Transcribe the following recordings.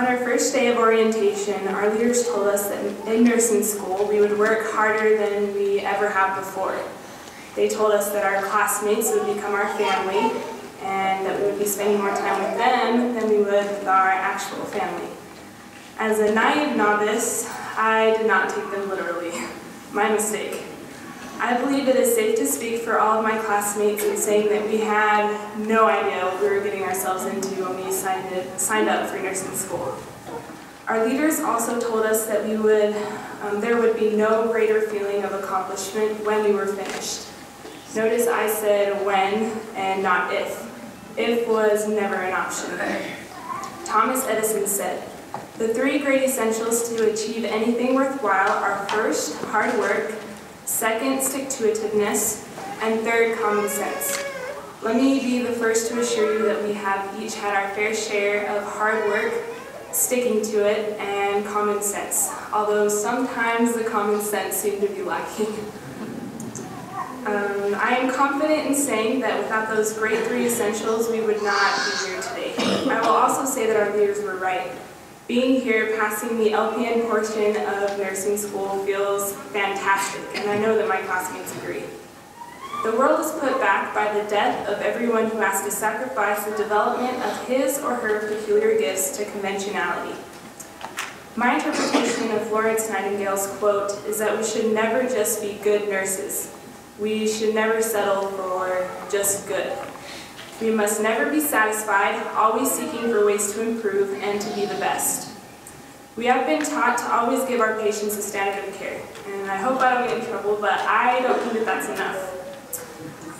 On our first day of orientation, our leaders told us that in nursing school we would work harder than we ever have before. They told us that our classmates would become our family and that we would be spending more time with them than we would with our actual family. As a naive novice, I did not take them literally. My mistake. I believe it is safe to speak for all of my classmates in saying that we had no idea what we were getting ourselves into when we signed up for nursing school. Our leaders also told us that there would be no greater feeling of accomplishment when we were finished. Notice I said when and not if. If was never an option. Thomas Edison said, "The three great essentials to achieve anything worthwhile are first, hard work, second, stick-to-itiveness, and third, common sense." Let me be the first to assure you that we have each had our fair share of hard work, sticking to it, and common sense, although sometimes the common sense seemed to be lacking. I am confident in saying that without those great three essentials, we would not be here today. I will also say that our leaders were right. Being here, passing the LPN portion of nursing school feels fantastic, and I know that my classmates agree. The world is put back by the death of everyone who has to sacrifice the development of his or her peculiar gifts to conventionality. My interpretation of Florence Nightingale's quote is that we should never just be good nurses. We should never settle for just good. We must never be satisfied, always seeking for ways to improve and to be the best. We have been taught to always give our patients a standard of care, and I hope I don't get in trouble, but I don't think that that's enough.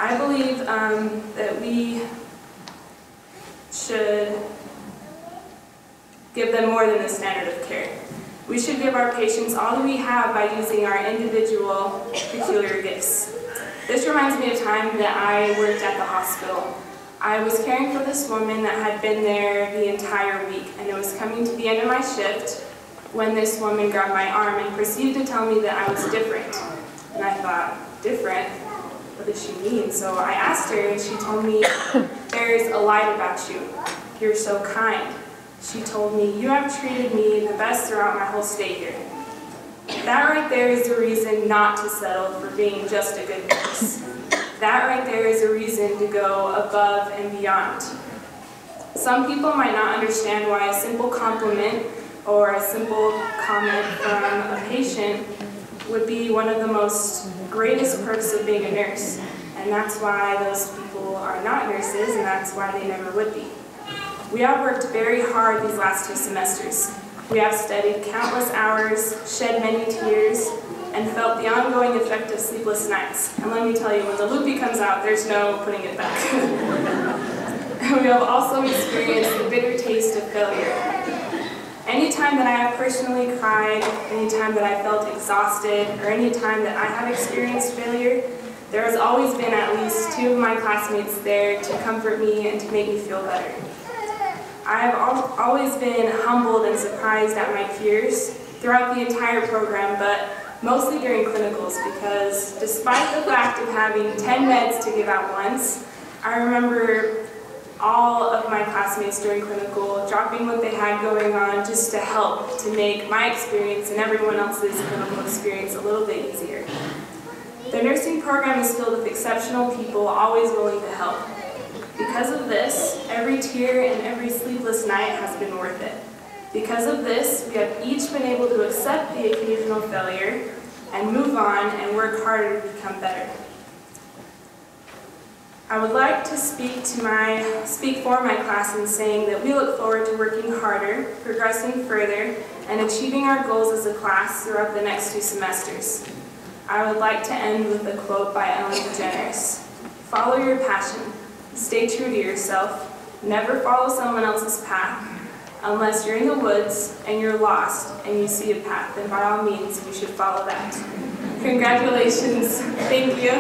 I believe that we should give them more than the standard of care. We should give our patients all that we have by using our individual peculiar gifts. This reminds me of time that I worked at the hospital. I was caring for this woman that had been there the entire week, and it was coming to the end of my shift when this woman grabbed my arm and proceeded to tell me that I was different. And I thought, different? What does she mean? So I asked her, and she told me, "There's a light about you. You're so kind." She told me, "You have treated me the best throughout my whole stay here." That right there is a reason not to settle for being just a good nurse. That right there is a reason to go above and beyond. Some people might not understand why a simple compliment or a simple comment from a patient would be one of the most greatest perks of being a nurse. And that's why those people are not nurses, and that's why they never would be. We have worked very hard these last 2 semesters. We have studied countless hours, shed many tears, and felt the ongoing effect of sleepless nights. And let me tell you, when the loopy comes out, there's no putting it back. We have also experienced the bitter taste of failure. Anytime that I have personally cried, anytime that I felt exhausted, or anytime that I have experienced failure, there has always been at least 2 of my classmates there to comfort me and to make me feel better. I have always been humbled and surprised at my peers throughout the entire program, but mostly during clinicals, because despite the fact of having 10 meds to give out once, I remember all of my classmates during clinical dropping what they had going on just to help to make my experience and everyone else's clinical experience a little bit easier. The nursing program is filled with exceptional people always willing to help. Because of this, every tear and every sleepless night has been worth it. Because of this, we have each been able to accept the occasional failure and move on and work harder to become better. I would like to speak for my class in saying that we look forward to working harder, progressing further, and achieving our goals as a class throughout the next 2 semesters. I would like to end with a quote by Ellen DeGeneres. "Follow your passion. Stay true to yourself. Never follow someone else's path. Unless you're in the woods and you're lost and you see a path, then by all means you should follow that." Congratulations. Thank you.